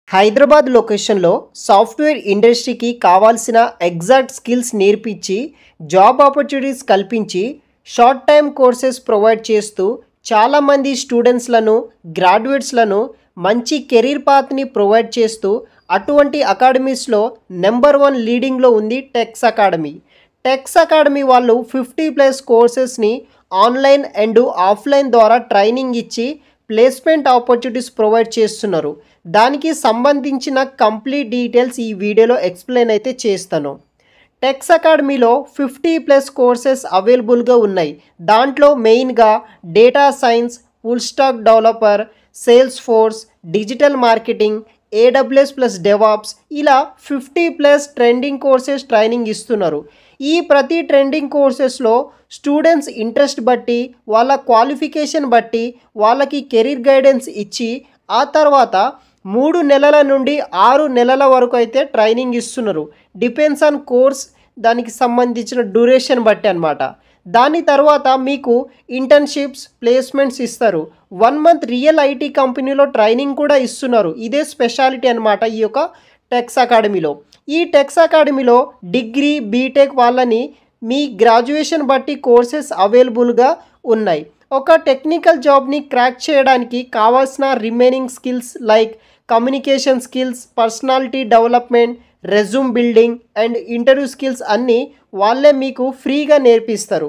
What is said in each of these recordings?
హైదరాబాద్ లొకేషన్లో సాఫ్ట్వేర్ ఇండస్ట్రీకి కావాల్సిన ఎగ్జాక్ట్ స్కిల్స్ నేర్పించి జాబ్ ఆపర్చునిటీస్ కల్పించి షార్ట్ టైం కోర్సెస్ ప్రొవైడ్ చేస్తూ చాలామంది స్టూడెంట్స్లను గ్రాడ్యుయేట్స్లను మంచి కెరీర్ పాత్ని ప్రొవైడ్ చేస్తూ అటువంటి అకాడమీస్లో నెంబర్ 1 లీడింగ్లో ఉంది టెక్స్ అకాడమీ. టెక్స్ అకాడమీ వాళ్ళు 50+ కోర్సెస్ని ఆన్లైన్ అండ్ ఆఫ్లైన్ ద్వారా ట్రైనింగ్ ఇచ్చి ప్లేస్మెంట్ ఆపర్చునిటీస్ ప్రొవైడ్ చేస్తున్నారు. దానికి సంబంధించిన కంప్లీట్ డీటెయిల్స్ ఈ వీడియోలో ఎక్స్ప్లెయిన్ అయితే చేస్తాను. టెక్స్ అకాడమీలో 50+ కోర్సెస్ అవైలబుల్గా ఉన్నాయి. దాంట్లో మెయిన్గా data science, full stack developer, sales force, digital marketing, AWS plus DevOps ఇలా 50+ ట్రెండింగ్ కోర్సెస్ ట్రైనింగ్ ఇస్తున్నారు. ఈ ప్రతి ట్రెండింగ్ కోర్సెస్లో స్టూడెంట్స్ ఇంట్రెస్ట్ బట్టి, వాళ్ళ క్వాలిఫికేషన్ బట్టి వాళ్ళకి కెరీర్ గైడెన్స్ ఇచ్చి ఆ తర్వాత 3 నెలల నుండి 6 నెలల వరకు అయితే ట్రైనింగ్ ఇస్తున్నారు. డిపెండ్స్ ఆన్ కోర్స్, దానికి సంబంధించిన డ్యూరేషన్ బట్టి అనమాట. దాని తర్వాత మీకు ఇంటర్న్షిప్స్, ప్లేస్మెంట్స్ ఇస్తారు. 1 మంత్ రియల్ ఐటీ కంపెనీలో ట్రైనింగ్ కూడా ఇస్తున్నారు. ఇదే స్పెషాలిటీ అనమాట ఈ యొక్క టెక్స్ అకాడమీలో. ఈ టెక్స్ అకాడమీలో డిగ్రీ, బీటెక్ వాళ్ళని మీ గ్రాడ్యుయేషన్ బట్టి కోర్సెస్ అవైలబుల్గా ఉన్నాయి. ఒక టెక్నికల్ జాబ్ని క్రాక్ చేయడానికి కావాల్సిన remaining skills like communication skills, personality development, resume building and interview skills అన్నీ వాళ్ళే మీకు ఫ్రీగా నేర్పిస్తారు.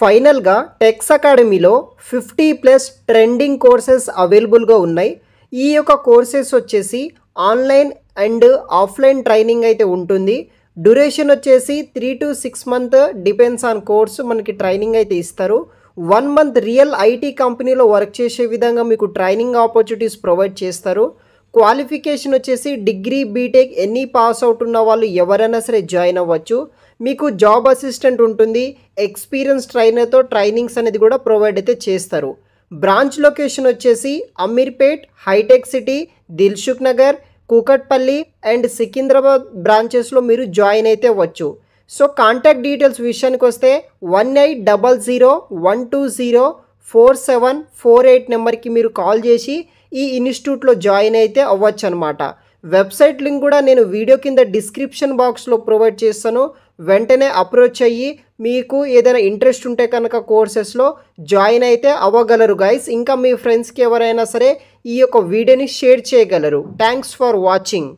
ఫైనల్గా టెక్స్ అకాడమీలో 50+ ట్రెండింగ్ కోర్సెస్ అవైలబుల్గా ఉన్నాయి. ఈ యొక్క కోర్సెస్ వచ్చేసి ఆన్లైన్ అండ్ ఆఫ్లైన్ ట్రైనింగ్ అయితే ఉంటుంది. డ్యూరేషన్ వచ్చేసి 3 to 6 months depends on course మనకి ట్రైనింగ్ అయితే ఇస్తారు. 1 మంత్ రియల్ ఐటీ కంపెనీలో వర్క్ చేసే విధంగా మీకు ట్రైనింగ్ ఆపర్చునిటీస్ ప్రొవైడ్ చేస్తారు. క్వాలిఫికేషన్ వచ్చేసి డిగ్రీ, బీటెక్ ఎన్ని పాస్ అవుట్ ఉన్న వాళ్ళు ఎవరైనా సరే జాయిన్ అవ్వచ్చు. మీకు జాబ్ అసిస్టెంట్ ఉంటుంది. ఎక్స్పీరియన్స్ ట్రైనర్తో ట్రైనింగ్స్ అనేది కూడా ప్రొవైడ్ అయితే చేస్తారు. బ్రాంచ్ లొకేషన్ వచ్చేసి Ameerpet, Hitec City, Dilsukh Nagar, Kukatpally and Secunderabad బ్రాంచెస్లో మీరు జాయిన్ అయితే అవ్వచ్చు. సో కాంటాక్ట్ డీటెయిల్స్ విషయానికి వస్తే 1800-120-4748 నెంబర్కి మీరు కాల్ చేసి ఈ ఇన్స్టిట్యూట్లో జాయిన్ అయితే అవ్వచ్చు అనమాట. వెబ్సైట్ లింక్ కూడా నేను వీడియో కింద డిస్క్రిప్షన్ బాక్స్లో ప్రొవైడ్ చేస్తాను. వెంటనే అప్రోచ్ అయ్యి మీకు ఏదైనా ఇంట్రెస్ట్ ఉంటే కనుక కోర్సెస్లో జాయిన్ అయితే అవ్వగలరు గైస్. ఇంకా మీ ఫ్రెండ్స్కి ఎవరైనా సరే ఈ యొక్క వీడియోని షేర్ చేయగలరు. Thanks for watching.